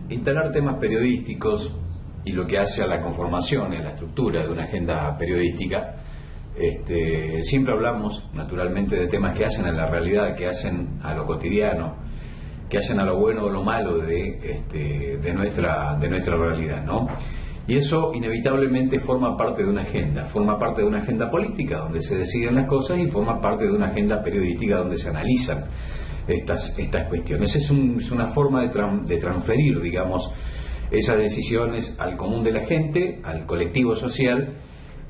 instalar temas periodísticos y lo que hace a la conformación, en la estructura de una agenda periodística. Siempre hablamos naturalmente de temas que hacen a la realidad, que hacen a lo cotidiano, que hacen a lo bueno o lo malo de nuestra realidad, ¿no? Y eso inevitablemente forma parte de una agenda política donde se deciden las cosas y forma parte de una agenda periodística donde se analizan estas cuestiones. Es una forma de transferir, digamos, esas decisiones al común de la gente, al colectivo social,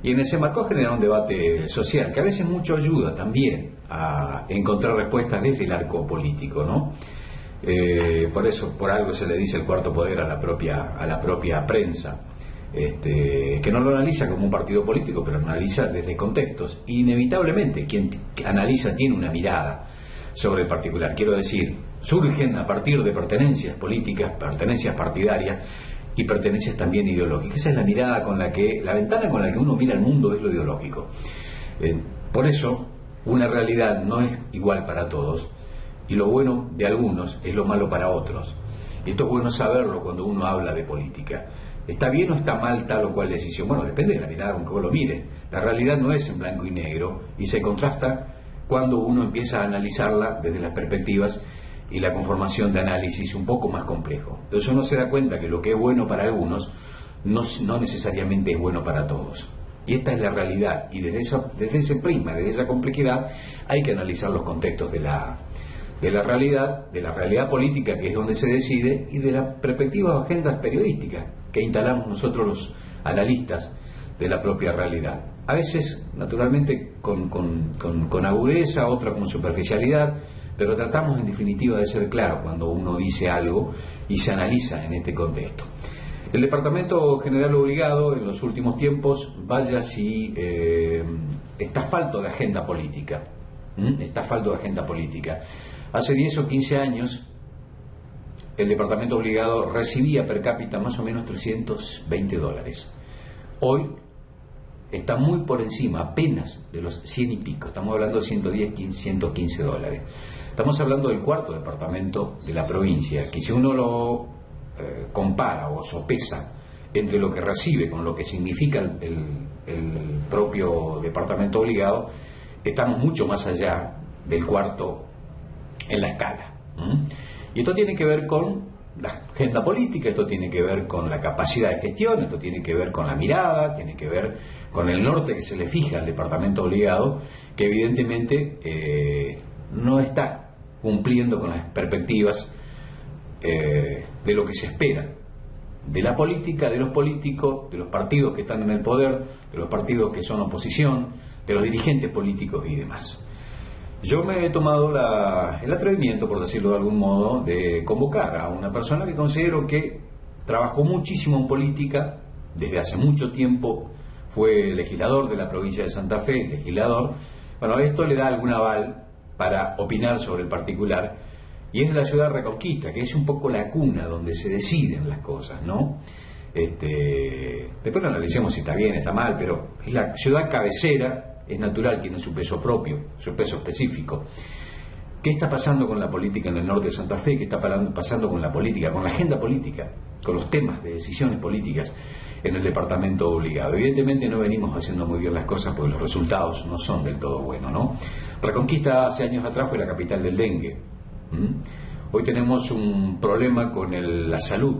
y en ese marco generar un debate social, que a veces mucho ayuda también a encontrar respuestas desde el arco político, ¿no? Por algo se le dice el cuarto poder a la propia prensa, que no lo analiza como un partido político, pero analiza desde contextos. Inevitablemente, quien analiza tiene una mirada sobre el particular. Quiero decir, surgen a partir de pertenencias políticas, pertenencias partidarias y pertenencias también ideológicas. Esa es la mirada la ventana con la que uno mira el mundo es lo ideológico. Por eso, una realidad no es igual para todos, y lo bueno de algunos es lo malo para otros. Y esto es bueno saberlo cuando uno habla de política. ¿Está bien o está mal tal o cual decisión? Bueno, depende de la mirada con que vos lo mires. La realidad no es en blanco y negro y se contrasta cuando uno empieza a analizarla desde las perspectivas y la conformación de análisis un poco más complejo. Entonces uno se da cuenta que lo que es bueno para algunos no necesariamente es bueno para todos. Y esta es la realidad, y desde ese prisma, desde esa complejidad, hay que analizar los contextos de la realidad política, que es donde se decide, y de las perspectivas o agendas periodísticas que instalamos nosotros los analistas de la propia realidad. A veces, naturalmente, con agudeza, otra con superficialidad, pero tratamos en definitiva de ser claros cuando uno dice algo y se analiza en este contexto. El Departamento General Obligado en los últimos tiempos, vaya si está falto de agenda política. Está falto de agenda política. Hace 10 o 15 años, el Departamento Obligado recibía per cápita más o menos $320. Hoy está muy por encima, apenas, de los 100 y pico. Estamos hablando de $110, $115. Estamos hablando del cuarto departamento de la provincia, que si uno lo compara o sopesa entre lo que recibe con lo que significa el propio Departamento Obligado, estamos mucho más allá del cuarto en la escala. Y esto tiene que ver con la agenda política, esto tiene que ver con la capacidad de gestión, esto tiene que ver con la mirada, tiene que ver con el norte que se le fija al Departamento Obligado, que evidentemente no está cumpliendo con las perspectivas de lo que se espera de la política, de los políticos, de los partidos que están en el poder, de los partidos que son oposición, de los dirigentes políticos y demás. Yo me he tomado el atrevimiento, por decirlo de algún modo, de convocar a una persona que considero que trabajó muchísimo en política, desde hace mucho tiempo fue legislador de la provincia de Santa Fe, legislador. Bueno, esto le da algún aval para opinar sobre el particular, y es de la ciudad de Reconquista, que es un poco la cuna donde se deciden las cosas, ¿no? Después lo analicemos si está bien, está mal, pero es la ciudad cabecera, es natural, tiene su peso propio, su peso específico. ¿Qué está pasando con la política en el norte de Santa Fe? ¿Qué está pasando con la política, con la agenda política, con los temas de decisiones políticas en el Departamento Obligado? Evidentemente no venimos haciendo muy bien las cosas porque los resultados no son del todo buenos, ¿no? Reconquista hace años atrás fue la capital del dengue. Hoy tenemos un problema con la salud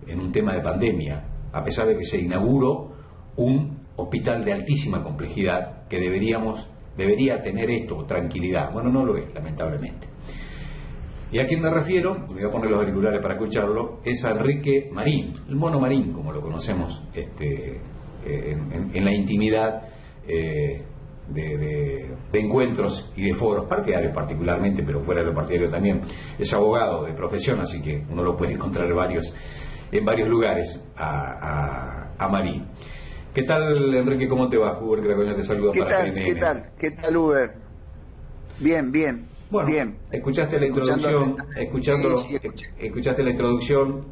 en un tema de pandemia, a pesar de que se inauguró un hospital de altísima complejidad que debería tener esto, tranquilidad. Bueno, no lo es, lamentablemente. ¿Y a quién me refiero? Me voy a poner los auriculares para escucharlo. Es a Enrique Marín, el Mono Marín, como lo conocemos en la intimidad de encuentros y de foros partidarios particularmente, pero fuera de lo partidario también. Es abogado de profesión, así que uno lo puede encontrar en varios lugares a Marín. ¿Qué tal, Enrique? ¿Cómo te va? Uber Cracoña te saluda para PNN. ¿Qué tal, Uber? Bien. Bueno, bien. Escuchaste la introducción, escuchaste la introducción,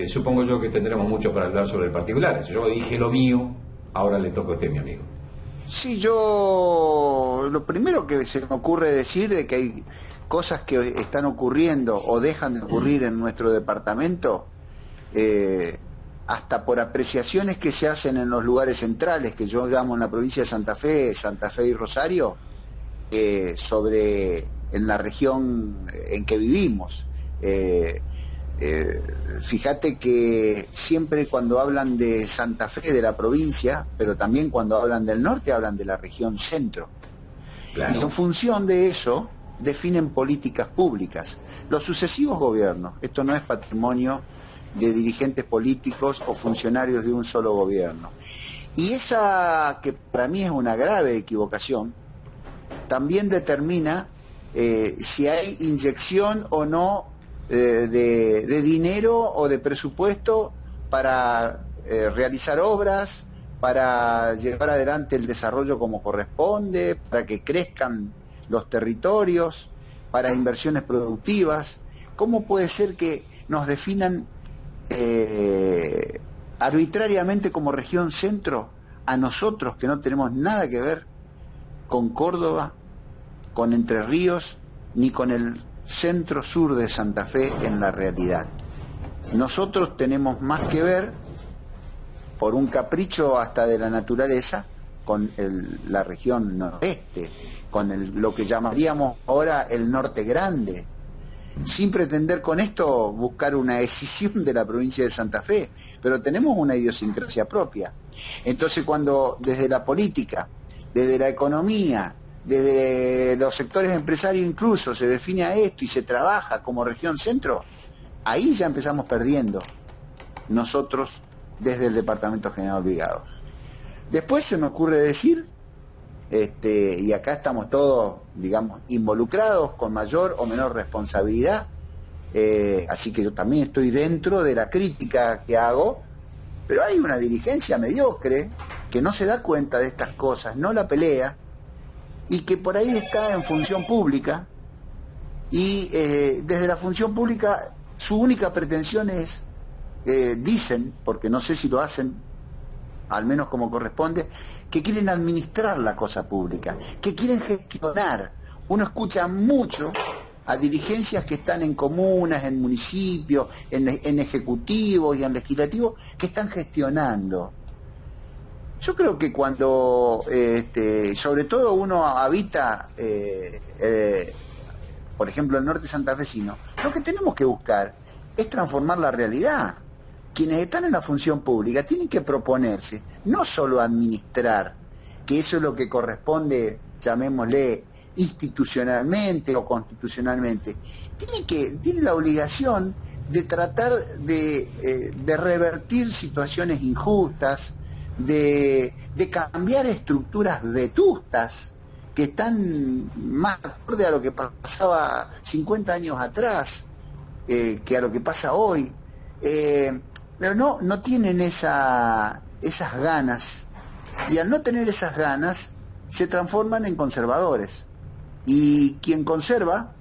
supongo yo que tendremos mucho para hablar sobre el particular. Yo dije lo mío, ahora le toca a usted, mi amigo. Sí, lo primero que se me ocurre decir de que hay cosas que están ocurriendo o dejan de ocurrir en nuestro departamento, eh, hasta por apreciaciones que se hacen en los lugares centrales, que yo llamo en la provincia de Santa Fe y Rosario, sobre en la región en que vivimos. Fíjate que siempre cuando hablan de Santa Fe, de la provincia, pero también cuando hablan del norte, hablan de la región centro. Claro. Y en función de eso definen políticas públicas. Los sucesivos gobiernos, esto no es patrimonio de dirigentes políticos o funcionarios de un solo gobierno. Y esa, que para mí es una grave equivocación, también determina si hay inyección o no de dinero o de presupuesto para realizar obras, para llevar adelante el desarrollo como corresponde, para que crezcan los territorios, para inversiones productivas. ¿Cómo puede ser que nos definan arbitrariamente como región centro a nosotros, que no tenemos nada que ver con Córdoba, con Entre Ríos, ni con el centro sur de Santa Fe en la realidad? Nosotros tenemos más que ver, por un capricho hasta de la naturaleza, con la región noroeste, con lo que llamaríamos ahora el norte grande, sin pretender con esto buscar una escisión de la provincia de Santa Fe, pero tenemos una idiosincrasia propia. Entonces, cuando desde la política, desde la economía, desde los sectores empresarios incluso, se define a esto y se trabaja como región centro, ahí ya empezamos perdiendo nosotros desde el Departamento General Vigados. Después se me ocurre decir, y acá estamos todos, digamos, involucrados con mayor o menor responsabilidad, así que yo también estoy dentro de la crítica que hago, pero hay una dirigencia mediocre que no se da cuenta de estas cosas, no la pelea, y que por ahí está en función pública, y desde la función pública su única pretensión es, dicen, porque no sé si lo hacen al menos como corresponde, que quieren administrar la cosa pública, que quieren gestionar. Uno escucha mucho a dirigencias que están en comunas, en municipios, en ejecutivos y en legislativos, que están gestionando. Yo creo que cuando, sobre todo uno habita, por ejemplo, el norte santafesino, lo que tenemos que buscar es transformar la realidad. Quienes están en la función pública tienen que proponerse, no solo administrar, que eso es lo que corresponde, llamémosle, institucionalmente o constitucionalmente, tiene la obligación de tratar de revertir situaciones injustas, de cambiar estructuras vetustas que están más acorde a lo que pasaba 50 años atrás que a lo que pasa hoy. Pero no tienen esas ganas, y al no tener esas ganas se transforman en conservadores, y quien conserva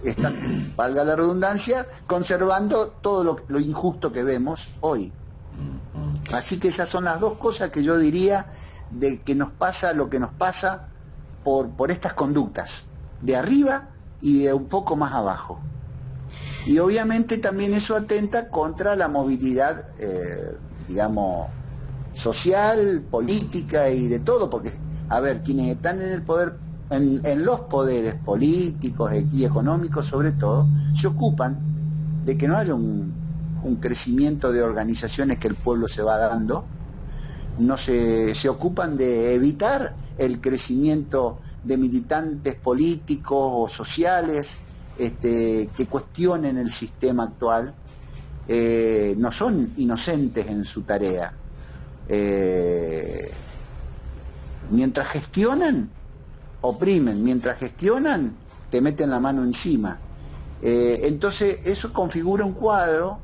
está, valga la redundancia, conservando todo lo injusto que vemos hoy. Así que esas son las dos cosas que yo diría de que nos pasa lo que nos pasa por estas conductas, de arriba y de un poco más abajo. Y obviamente también eso atenta contra la movilidad, digamos, social, política y de todo, porque, a ver, quienes están en el poder, en los poderes políticos y económicos sobre todo, se ocupan de que no haya un crecimiento de organizaciones que el pueblo se va dando, no se ocupan de evitar el crecimiento de militantes políticos o sociales, que cuestionen el sistema actual. No son inocentes en su tarea. Mientras gestionan, oprimen; mientras gestionan, te meten la mano encima. Entonces eso configura un cuadro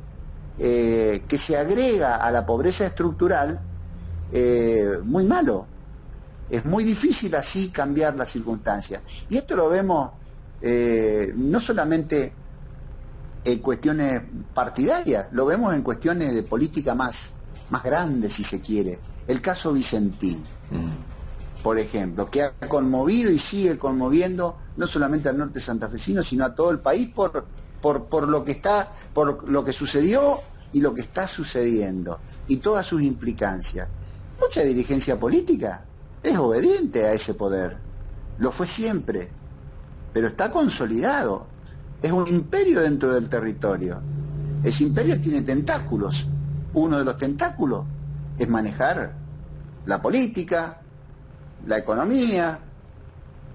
que se agrega a la pobreza estructural, muy malo. Es muy difícil así cambiar las circunstancias. Y esto lo vemos no solamente en cuestiones partidarias, lo vemos en cuestiones de política más grandes, si se quiere. El caso Vicentín, por ejemplo, que ha conmovido y sigue conmoviendo no solamente al norte santafesino, sino a todo el país por por lo que está, por lo que sucedió y lo que está sucediendo y todas sus implicancias. Mucha dirigencia política es obediente a ese poder, lo fue siempre, pero está consolidado, es un imperio dentro del territorio. Ese imperio tiene tentáculos, uno de los tentáculos es manejar la política, la economía,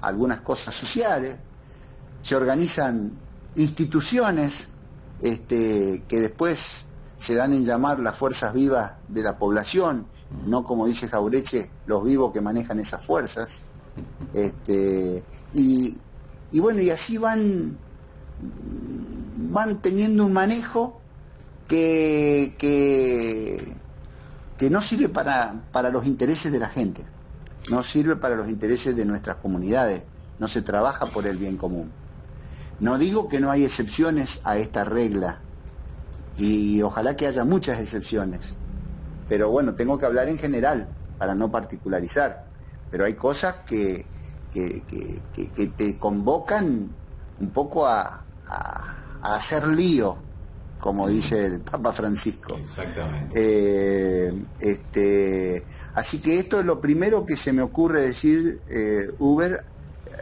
algunas cosas sociales. Se organizan instituciones que después se dan en llamar las fuerzas vivas de la población, no como dice Jauretche, los vivos que manejan esas fuerzas. Y bueno, y así van teniendo un manejo que no sirve para los intereses de la gente, no sirve para los intereses de nuestras comunidades, no se trabaja por el bien común. No digo que no hay excepciones a esta regla, y ojalá que haya muchas excepciones, pero bueno, tengo que hablar en general para no particularizar, pero hay cosas que te convocan un poco a hacer lío, como dice el Papa Francisco. Exactamente. Así que esto es lo primero que se me ocurre decir, Uber,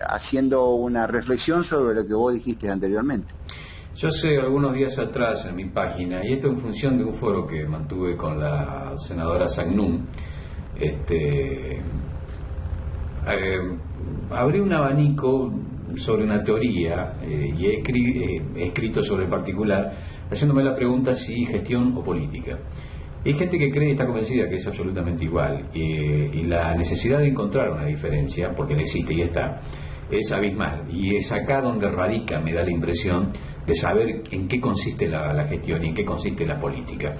haciendo una reflexión sobre lo que vos dijiste anteriormente. Yo sé algunos días atrás en mi página, y esto en función de un foro que mantuve con la senadora Sagnum, abrí un abanico sobre una teoría y he escrito sobre el particular, haciéndome la pregunta si gestión o política. Hay gente que cree y está convencida que es absolutamente igual, y la necesidad de encontrar una diferencia, porque la existe y está, es abismal, y es acá donde radica, me da la impresión, de saber en qué consiste la gestión y en qué consiste la política.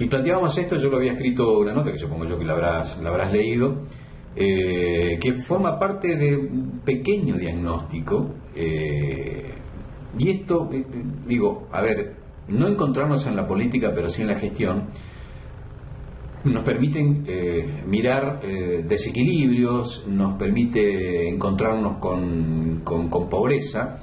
Y planteábamos esto, yo lo había escrito una nota, que supongo yo que la habrás leído, que forma parte de un pequeño diagnóstico, y esto, digo, a ver, no encontrarnos en la política, pero sí en la gestión, nos permiten mirar desequilibrios, nos permite encontrarnos con pobreza,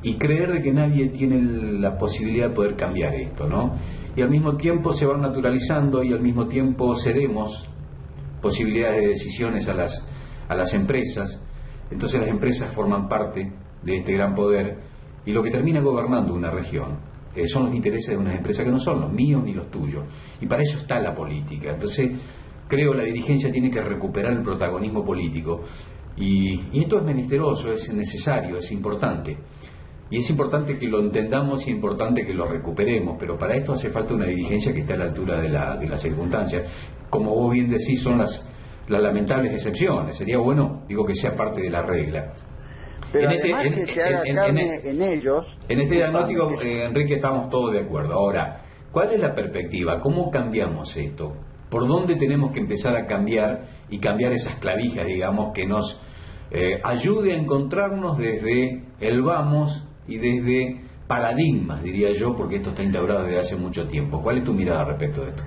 y creer de que nadie tiene la posibilidad de poder cambiar esto, ¿no? Y al mismo tiempo se van naturalizando y al mismo tiempo cedemos posibilidades de decisiones a las empresas. Entonces las empresas forman parte de este gran poder, y lo que termina gobernando una región son los intereses de unas empresas que no son los míos ni los tuyos, y para eso está la política. Entonces creo la dirigencia tiene que recuperar el protagonismo político, y esto es menesteroso, es necesario, es importante, y es importante que lo entendamos y es importante que lo recuperemos, pero para esto hace falta una dirigencia que esté a la altura de las circunstancias. Como vos bien decís, son las lamentables excepciones. Sería bueno, digo, que sea parte de la regla. Pero además que se haga carne en ellos. En este diagnóstico, Enrique, estamos todos de acuerdo. Ahora, ¿cuál es la perspectiva? ¿Cómo cambiamos esto? ¿Por dónde tenemos que empezar a cambiar y cambiar esas clavijas, digamos, que nos ayude a encontrarnos desde el vamos y desde paradigmas, diría yo, porque esto está instaurado desde hace mucho tiempo? ¿Cuál es tu mirada respecto de esto?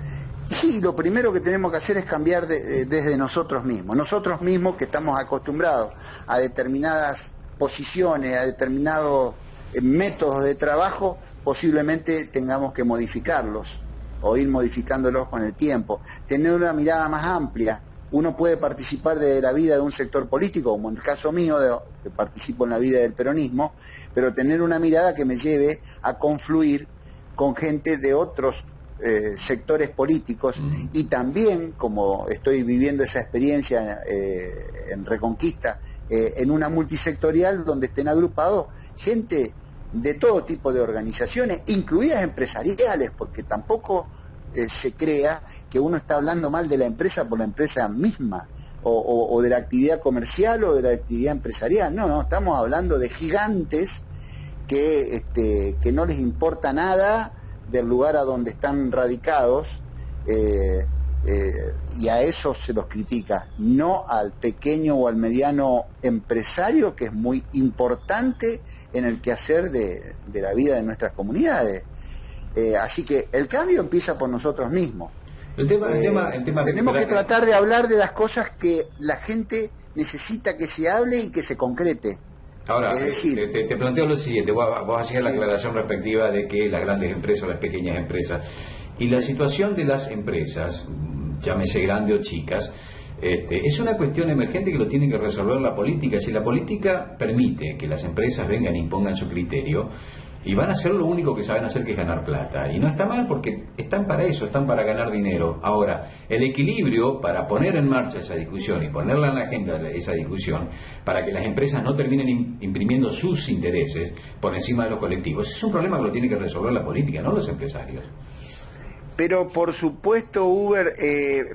Sí, lo primero que tenemos que hacer es cambiar desde nosotros mismos que estamos acostumbrados a determinadas posiciones, a determinados métodos de trabajo, posiblemente tengamos que modificarlos o ir modificándolos con el tiempo, tener una mirada más amplia. Uno puede participar de la vida de un sector político, como en el caso mío, que participo en la vida del peronismo, pero tener una mirada que me lleve a confluir con gente de otros sectores políticos, y también, como estoy viviendo esa experiencia en Reconquista, en una multisectorial donde estén agrupados gente de todo tipo de organizaciones, incluidas empresariales, porque tampoco se crea que uno está hablando mal de la empresa por la empresa misma, o de la actividad comercial o de la actividad empresarial. No, estamos hablando de gigantes que no les importa nada del lugar a donde están radicados, y a eso se los critica, no al pequeño o al mediano empresario, que es muy importante en el quehacer de la vida de nuestras comunidades. Así que el cambio empieza por nosotros mismos. Tenemos que tratar de hablar de las cosas que la gente necesita que se hable y que se concrete. Ahora, Es decir, te planteo lo siguiente, vos hacías la aclaración respectiva de que las grandes empresas, las pequeñas empresas, y la situación de las empresas, llámese grande o chicas, es una cuestión emergente que lo tiene que resolver la política. Si la política permite que las empresas vengan e impongan su criterio, y van a hacer lo único que saben hacer, que es ganar plata. Y no está mal, porque están para eso, están para ganar dinero. Ahora, el equilibrio para poner en marcha esa discusión y ponerla en la agenda esa discusión, para que las empresas no terminen imprimiendo sus intereses por encima de los colectivos, es un problema que lo tiene que resolver la política, no los empresarios. pero por supuesto, Uber,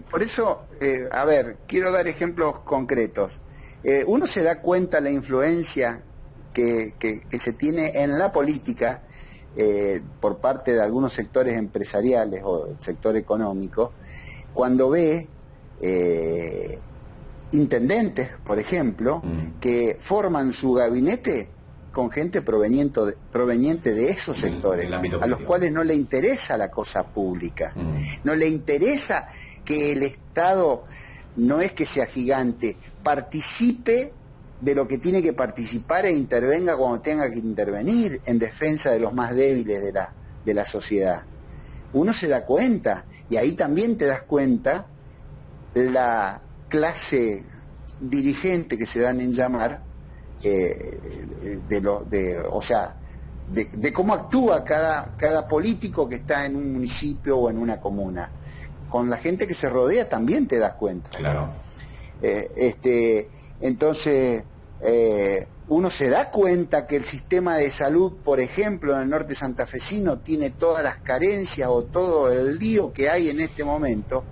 por eso, a ver, quiero dar ejemplos concretos. Uno se da cuenta la influencia que se tiene en la política por parte de algunos sectores empresariales o el sector económico, cuando ve intendentes, por ejemplo, que forman su gabinete con gente proveniente de esos sectores, a los cuales no le interesa la cosa pública, no le interesa que el Estado, no es que sea gigante, participe de lo que tiene que participar e intervenga cuando tenga que intervenir en defensa de los más débiles de la sociedad. Uno se da cuenta, y ahí también te das cuenta la clase dirigente que se dan en llamar, de cómo actúa cada político que está en un municipio o en una comuna. Con la gente que se rodea también te das cuenta. Claro. Entonces, uno se da cuenta que el sistema de salud, por ejemplo, en el norte santafesino, tiene todas las carencias o todo el lío que hay en este momento,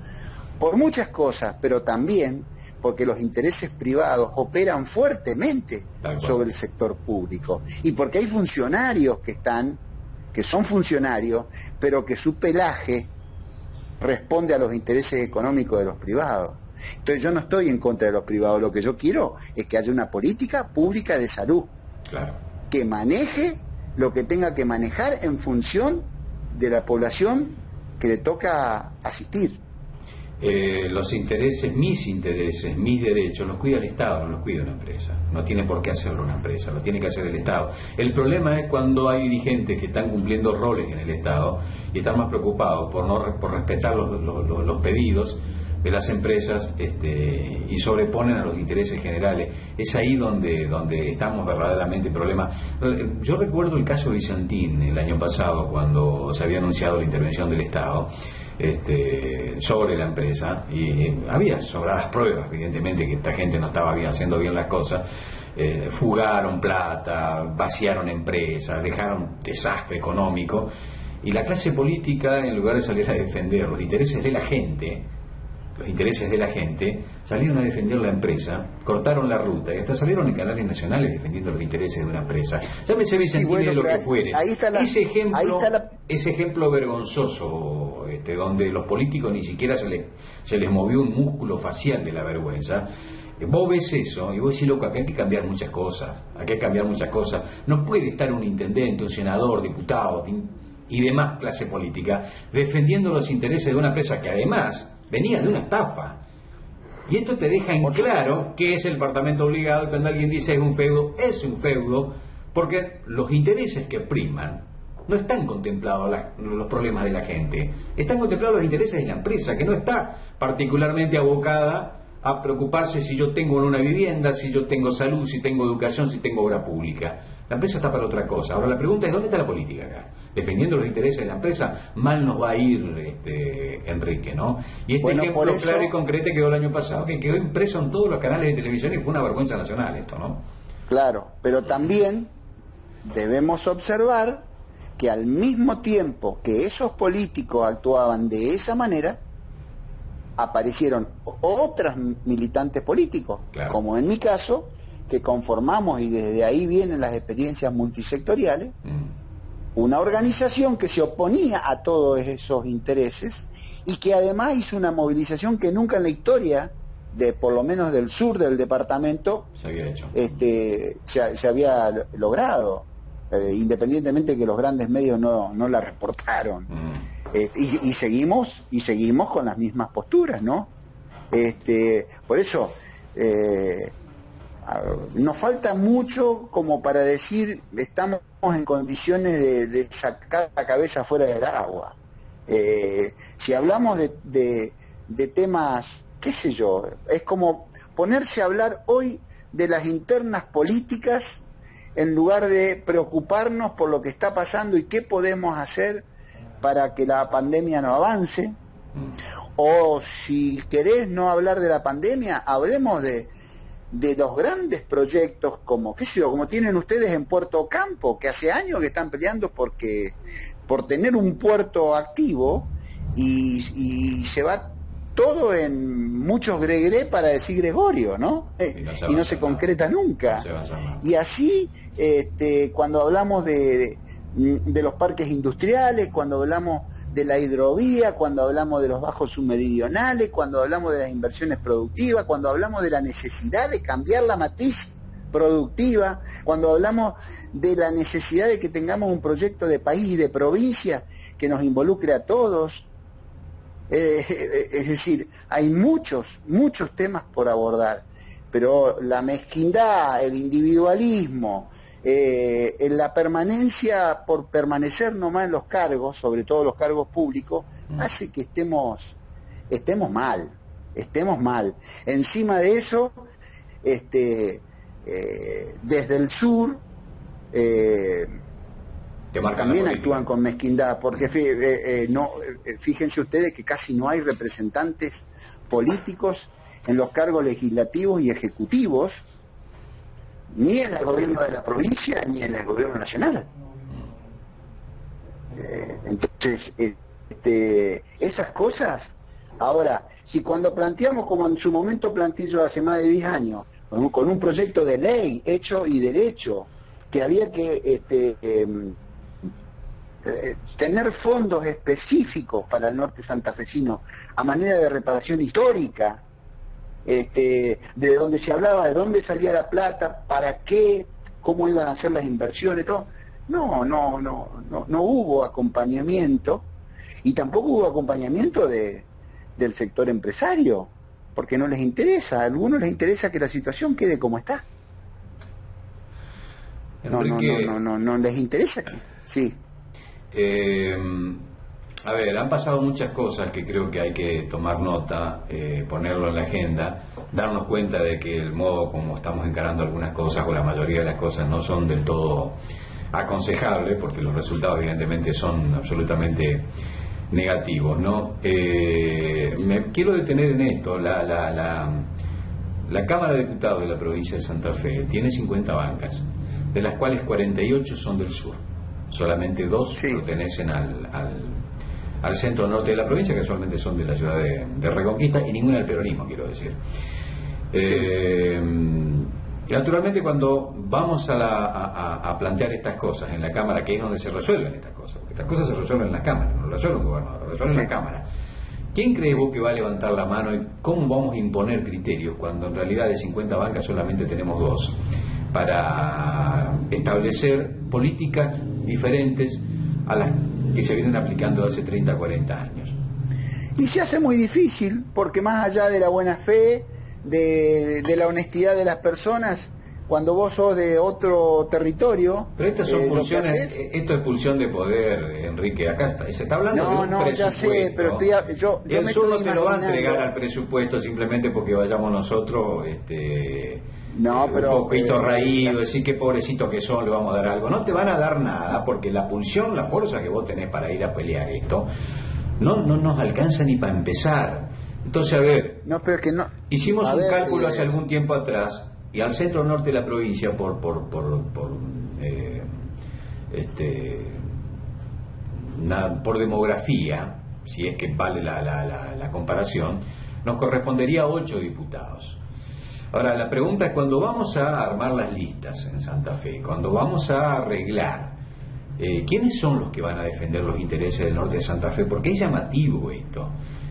por muchas cosas, pero también porque los intereses privados operan fuertemente sobre el sector público, y porque hay funcionarios que son funcionarios, pero que su pelaje responde a los intereses económicos de los privados. Entonces yo no estoy en contra de los privados, lo que yo quiero es que haya una política pública de salud, que maneje lo que tenga que manejar en función de la población que le toca asistir. Los intereses, mis derechos, los cuida el Estado, no los cuida una empresa. No tiene por qué hacerlo una empresa, lo tiene que hacer el Estado. El problema es cuando hay dirigentes que están cumpliendo roles en el Estado y están más preocupados por respetar los pedidos de las empresas y sobreponen a los intereses generales. Es ahí donde estamos verdaderamente en problema. Yo recuerdo el caso Vicentín el año pasado, cuando se había anunciado la intervención del Estado sobre la empresa, y había sobradas pruebas, evidentemente, que esta gente no estaba haciendo bien las cosas. Fugaron plata, vaciaron empresas, dejaron desastre económico, y la clase política, en lugar de salir a defender los intereses de la gente, salieron a defender la empresa, cortaron la ruta y hasta salieron en canales nacionales defendiendo los intereses de una empresa. Llámese Vicentín, de lo que fuere. Ese ejemplo vergonzoso, donde los políticos ni siquiera se les movió un músculo facial de la vergüenza. Vos ves eso y vos decís, loco, acá hay que cambiar muchas cosas. No puede estar un intendente, un senador, diputado y demás clase política defendiendo los intereses de una empresa que además venía de una estafa. Y esto te deja en claro que es el departamento obligado. Cuando alguien dice es un feudo, porque los intereses que priman no están contemplados los problemas de la gente, están contemplados los intereses de la empresa, que no está particularmente abocada a preocuparse si yo tengo una vivienda, si yo tengo salud, si tengo educación, si tengo obra pública. La empresa está para otra cosa. Ahora la pregunta es, ¿dónde está la política acá? Defendiendo los intereses de la empresa, mal nos va a ir, Enrique, ¿no? Y ejemplo claro y concreto quedó el año pasado, que quedó impreso en todos los canales de televisión y fue una vergüenza nacional esto, ¿no? Claro, pero también debemos observar que al mismo tiempo que esos políticos actuaban de esa manera, aparecieron otros militantes políticos, como en mi caso, que conformamos, y desde ahí vienen las experiencias multisectoriales, una organización que se oponía a todos esos intereses y que además hizo una movilización que nunca en la historia, por lo menos del sur del departamento, se había hecho. Se había logrado, independientemente de que los grandes medios no la reportaron. Y seguimos con las mismas posturas, ¿no? Por eso, nos falta mucho como para decir estamos en condiciones de sacar la cabeza fuera del agua. Si hablamos de temas, qué sé yo, es como ponerse a hablar hoy de las internas políticas en lugar de preocuparnos por lo que está pasando y qué podemos hacer para que la pandemia no avance. O si querés no hablar de la pandemia, hablemos de los grandes proyectos como, qué sé yo, como tienen ustedes en Puerto Ocampo, que hace años que están peleando por tener un puerto activo y se va todo en muchos gregre para decir Gregorio, ¿no? Y no se concreta nunca. Y así, cuando hablamos de los parques industriales, cuando hablamos de la hidrovía, cuando hablamos de los bajos submeridionales, cuando hablamos de las inversiones productivas, cuando hablamos de la necesidad de cambiar la matriz productiva, cuando hablamos de la necesidad de que tengamos un proyecto de país y de provincia que nos involucre a todos. Es decir, hay muchos temas por abordar, pero la mezquindad, el individualismo, la permanencia por permanecer nomás en los cargos, sobre todo los cargos públicos, hace que estemos mal. Encima de eso, desde el sur también actúan con mezquindad, porque fíjense ustedes que casi no hay representantes políticos en los cargos legislativos y ejecutivos, ni en el gobierno de la provincia ni en el gobierno nacional. Entonces, esas cosas, ahora, si cuando planteamos, como en su momento planteé yo hace más de 10 años, con un proyecto de ley hecho y derecho, que había que tener fondos específicos para el norte santafesino a manera de reparación histórica, de donde se hablaba de dónde salía la plata, para qué, cómo iban a ser las inversiones, todo. No hubo acompañamiento, y tampoco hubo acompañamiento del sector empresario, porque no les interesa. A algunos les interesa que la situación quede como está. Enrique, no les interesa que... Sí. A ver, han pasado muchas cosas que creo que hay que tomar nota, ponerlo en la agenda, darnos cuenta de que el modo como estamos encarando algunas cosas, o la mayoría de las cosas, no son del todo aconsejables, porque los resultados evidentemente son absolutamente negativos, ¿no? Me quiero detener en esto. La Cámara de Diputados de la provincia de Santa Fe tiene 50 bancas, de las cuales 48 son del sur. Solamente 2 pertenecen al centro norte de la provincia, que casualmente son de la ciudad de Reconquista, y ninguna del peronismo, quiero decir. Naturalmente, cuando vamos a plantear estas cosas en la Cámara, que es donde se resuelven estas cosas, porque estas cosas se resuelven en las cámaras, no lo resuelve un gobernador, lo resuelven en la Cámara. ¿Quién cree vos que va a levantar la mano y cómo vamos a imponer criterios cuando en realidad de 50 bancas solamente tenemos 2 para establecer políticas diferentes a las que se vienen aplicando hace 30, 40 años? Y se hace muy difícil, porque más allá de la buena fe, de la honestidad de las personas, cuando vos sos de otro territorio... Pero estas son funciones, esto es pulsión de poder, Enrique. Acá se está hablando de un presupuesto. Ya sé, pero yo el sur no te lo va a entregar al presupuesto simplemente porque vayamos nosotros un poquito raído, decir qué pobrecitos que son, le vamos a dar algo. No te van a dar nada, porque la pulsión, la fuerza que vos tenés para ir a pelear esto no nos alcanza ni para empezar. Entonces, a ver, hicimos un cálculo hace algún tiempo atrás, y al centro norte de la provincia, por demografía, si es que vale la comparación, nos correspondería 8 diputados. Ahora, la pregunta es, cuando vamos a armar las listas en Santa Fe, cuando vamos a arreglar, ¿quiénes son los que van a defender los intereses del norte de Santa Fe? Porque es llamativo esto.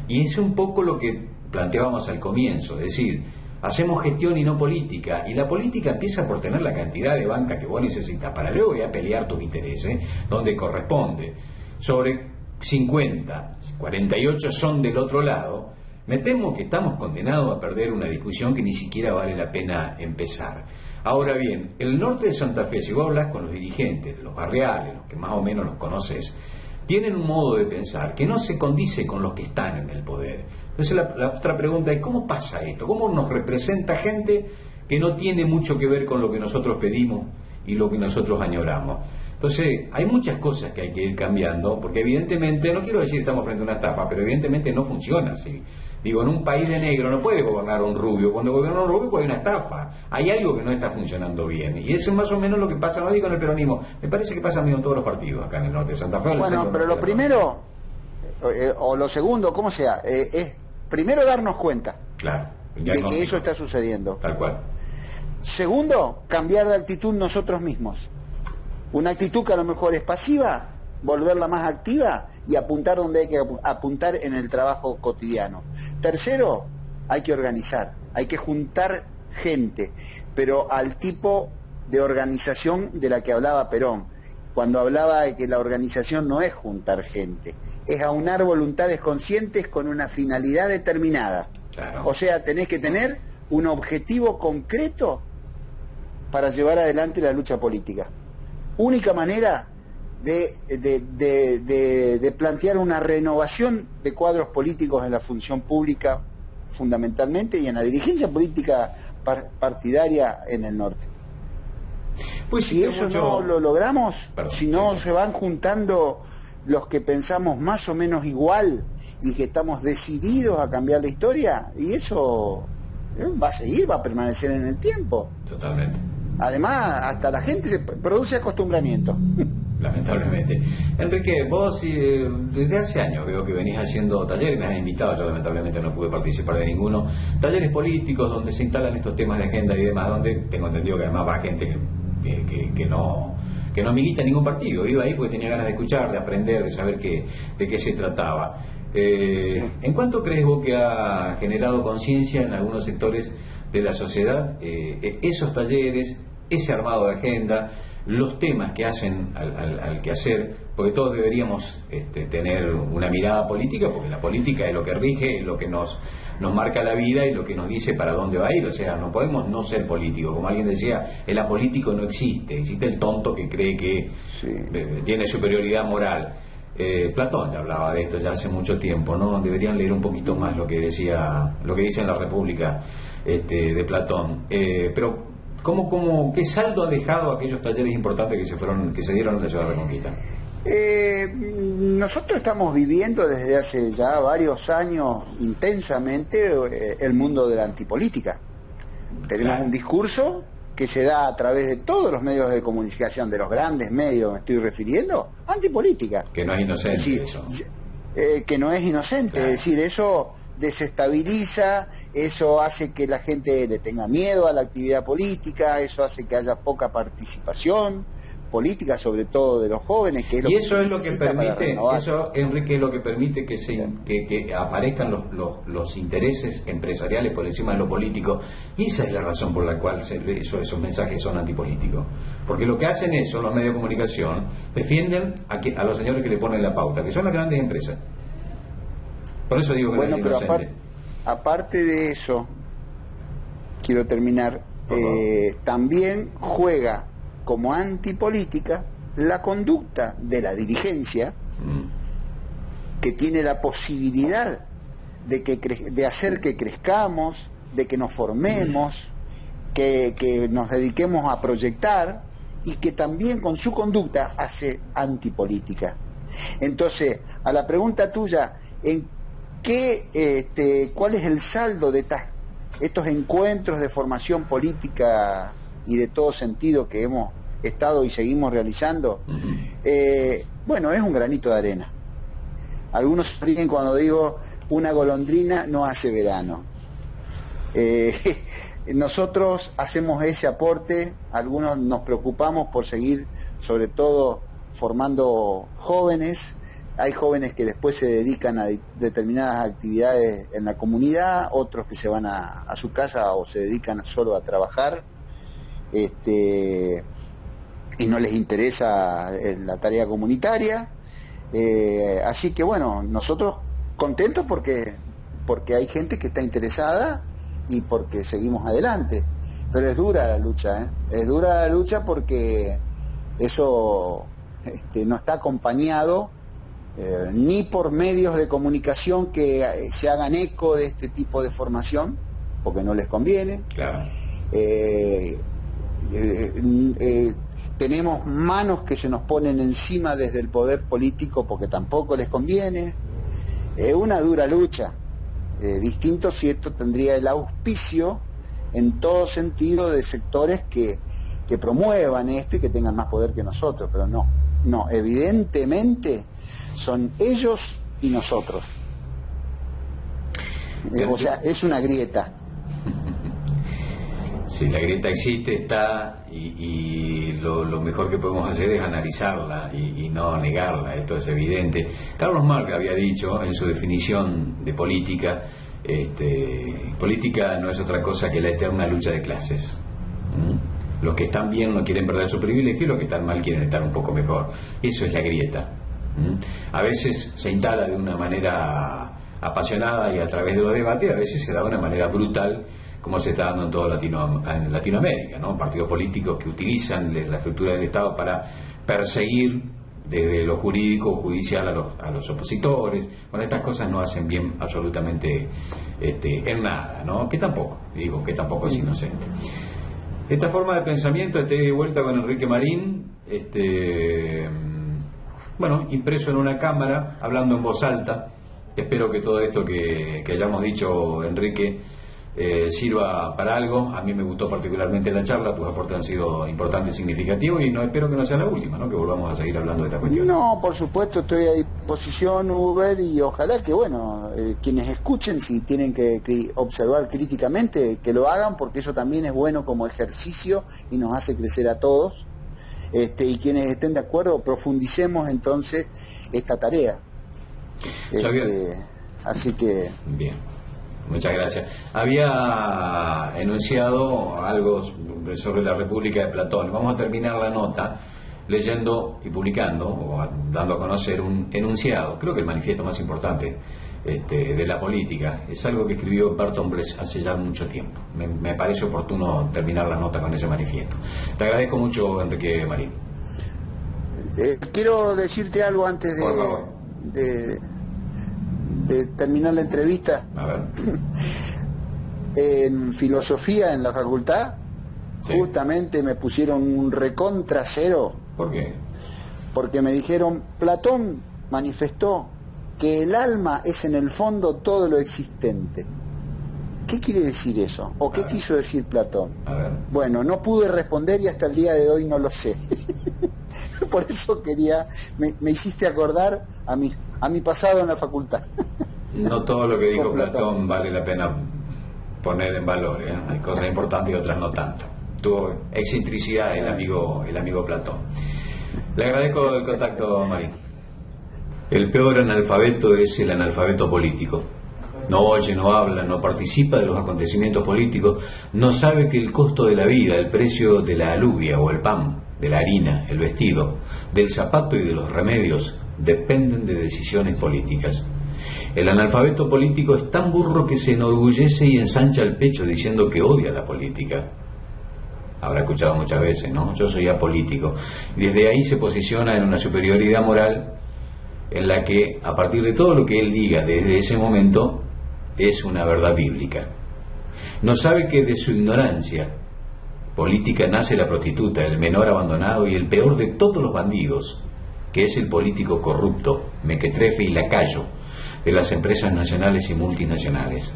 Y es un poco lo que planteábamos al comienzo, es decir, hacemos gestión y no política, y la política empieza por tener la cantidad de banca que vos necesitas para luego ir a pelear tus intereses donde corresponde. Sobre 50, 48 son del otro lado, Me temo que estamos condenados a perder una discusión que ni siquiera vale la pena empezar. Ahora bien, el norte de Santa Fe, si vos hablas con los dirigentes, los barriales, los que más o menos los conoces, tienen un modo de pensar que no se condice con los que están en el poder. Entonces la otra pregunta es, ¿cómo pasa esto? ¿Cómo nos representa gente que no tiene mucho que ver con lo que nosotros pedimos y lo que nosotros añoramos? Entonces, hay muchas cosas que hay que ir cambiando, porque evidentemente, no quiero decir que estamos frente a una estafa, pero evidentemente no funciona así. Digo, en un país de negro no puede gobernar un rubio. Cuando gobierna un rubio, pues hay una estafa. Hay algo que no está funcionando bien. Y eso es más o menos lo que pasa, no digo en el peronismo, me parece que pasa en todos los partidos acá en el norte de Santa Fe. Bueno, pero lo primero, o lo segundo, como sea, es primero darnos cuenta, claro, de que eso está sucediendo. Tal cual. Segundo, cambiar de actitud nosotros mismos. Una actitud que a lo mejor es pasiva, volverla más activa y apuntar donde hay que apuntar en el trabajo cotidiano. Tercero, hay que organizar, hay que juntar gente, pero al tipo de organización de la que hablaba Perón, cuando hablaba de que la organización no es juntar gente, es aunar voluntades conscientes con una finalidad determinada. Claro. O sea, tenés que tener un objetivo concreto para llevar adelante la lucha política. Única manera de plantear una renovación de cuadros políticos en la función pública, fundamentalmente, y en la dirigencia política partidaria en el norte. Pues si eso no lo logramos, si no se van juntando los que pensamos más o menos igual y que estamos decididos a cambiar la historia, y eso va a seguir, va a permanecer en el tiempo. Totalmente. Además, hasta la gente se produce acostumbramiento. Lamentablemente. Enrique, vos desde hace años veo que venís haciendo talleres, me has invitado, yo lamentablemente no pude participar de ninguno, talleres políticos donde se instalan estos temas de agenda y demás, donde tengo entendido que además va gente que no milita en ningún partido, iba ahí porque tenía ganas de escuchar, de aprender, de saber de qué se trataba. ¿En cuánto crees vos que ha generado conciencia en algunos sectores de la sociedad esos talleres, ese armado de agenda, los temas que hacen al quehacer? Porque todos deberíamos tener una mirada política, porque la política es lo que rige, es lo que nos marca la vida y lo que nos dice para dónde va a ir. O sea, no podemos no ser políticos. Como alguien decía, el apolítico no existe, existe el tonto que cree que tiene superioridad moral. Platón ya hablaba de esto ya hace mucho tiempo, ¿no? Deberían leer un poquito más lo que dice en la República de Platón. Pero ¿qué saldo ha dejado aquellos talleres importantes que se dieron en la Ciudad de Reconquista? Nosotros estamos viviendo desde hace ya varios años intensamente el mundo de la antipolítica. Tenemos un discurso que se da a través de todos los medios de comunicación, de los grandes medios me estoy refiriendo, antipolítica. Que no es inocente, es decir, eso. Que no es inocente, claro. Es decir, eso desestabiliza, eso hace que la gente le tenga miedo a la actividad política, eso hace que haya poca participación política, sobre todo de los jóvenes, que es lo y eso que es lo que permite, eso, Enrique, es lo que permite que aparezcan los intereses empresariales por encima de lo político, y esa es la razón por la cual esos mensajes son antipolíticos, porque lo que hacen son los medios de comunicación, defienden a los señores que le ponen la pauta, que son las grandes empresas. Por eso digo que bueno, no es pero aparte de eso, quiero terminar, también juega como antipolítica la conducta de la dirigencia, que tiene la posibilidad de hacer que crezcamos, de que nos formemos, que nos dediquemos a proyectar, y que también con su conducta hace antipolítica. Entonces, a la pregunta tuya, ¿cuál es el saldo de estos encuentros de formación política y de todo sentido que hemos estado y seguimos realizando? Bueno, es un granito de arena. Algunos se ríen cuando digo una golondrina no hace verano. Nosotros hacemos ese aporte, algunos nos preocupamos por seguir sobre todo formando jóvenes. Hay jóvenes que después se dedican a determinadas actividades en la comunidad, otros que se van a su casa o se dedican solo a trabajar, y no les interesa la tarea comunitaria. Así que bueno, nosotros contentos porque porque hay gente que está interesada y porque seguimos adelante. Pero es dura la lucha, ¿eh? Es dura la lucha porque eso no está acompañado ni por medios de comunicación que se hagan eco de este tipo de formación, porque no les conviene. Claro. Tenemos manos que se nos ponen encima desde el poder político porque tampoco les conviene. Es una dura lucha. Distinto si esto tendría el auspicio en todo sentido de sectores que promuevan esto y que tengan más poder que nosotros, pero no, evidentemente son ellos y nosotros. O sea, es una grieta. Sí, la grieta existe, está, y lo mejor que podemos hacer es analizarla y no negarla, esto es evidente. Carlos Marx había dicho en su definición de política, política no es otra cosa que la eterna lucha de clases. Los que están bien no quieren perder su privilegio y los que están mal quieren estar un poco mejor. Eso es la grieta. A veces se instala de una manera apasionada y a través de los debates, a veces se da de una manera brutal, como se está dando en toda Latinoamérica, ¿no? Partidos políticos que utilizan la estructura del Estado para perseguir desde lo jurídico o judicial a los opositores. Bueno, estas cosas no hacen bien absolutamente en nada, ¿no? Que tampoco es inocente. Esta forma de pensamiento, ida y vuelta con Enrique Marín, bueno, impreso en una cámara, hablando en voz alta. Espero que todo esto que hayamos dicho, Enrique, sirva para algo. A mí me gustó particularmente la charla, tus aportes han sido importantes y significativos, y espero que no sea la última, ¿no? Que volvamos a seguir hablando de esta cuestión. No, por supuesto, estoy a disposición, Uber, y ojalá que, bueno, quienes escuchen, si tienen que observar críticamente, que lo hagan, porque eso también es bueno como ejercicio y nos hace crecer a todos. Y quienes estén de acuerdo, profundicemos entonces esta tarea. Así que... Bien. Muchas gracias. Había enunciado algo sobre la República de Platón. Vamos a terminar la nota leyendo y publicando, o dando a conocer un enunciado, creo que el manifiesto más importante de la política. Es algo que escribió Bertolt Brecht hace ya mucho tiempo. Me parece oportuno terminar la nota con ese manifiesto. Te agradezco mucho, Enrique Marín. Quiero decirte algo antes de terminar la entrevista. A ver. En filosofía en la facultad, sí, justamente me pusieron un recontra cero. ¿Por qué? Porque me dijeron, Platón manifestó que el alma es en el fondo todo lo existente. ¿Qué quiere decir eso? ¿O qué quiso decir Platón? A ver. Bueno, no pude responder y hasta el día de hoy no lo sé. Por eso me hiciste acordar a mi pasado en la facultad. No todo lo que dijo Platón vale la pena poner en valor, ¿eh? Hay cosas importantes y otras no tanto. Tuvo excentricidad el amigo Platón. Le agradezco el contacto, Marín. El peor analfabeto es el analfabeto político. No oye, no habla, no participa de los acontecimientos políticos, no sabe que el costo de la vida, el precio de la alubia o el pan, de la harina, el vestido, del zapato y de los remedios dependen de decisiones políticas. El analfabeto político es tan burro que se enorgullece y ensancha el pecho diciendo que odia la política. Habrá escuchado muchas veces, ¿no? Yo soy apolítico. Y desde ahí se posiciona en una superioridad moral en la que, a partir de todo lo que él diga desde ese momento, es una verdad bíblica. No sabe que de su ignorancia política nace la prostituta, el menor abandonado y el peor de todos los bandidos, que es el político corrupto, mequetrefe y lacayo de las empresas nacionales y multinacionales.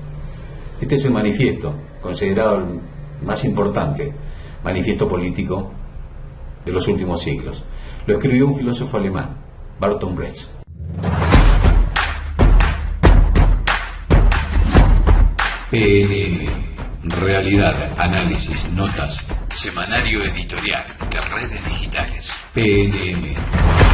Este es el manifiesto, considerado el más importante manifiesto político de los últimos siglos. Lo escribió un filósofo alemán, Bertolt Brecht. PNM, realidad, análisis, notas, semanario editorial de redes digitales. PNM.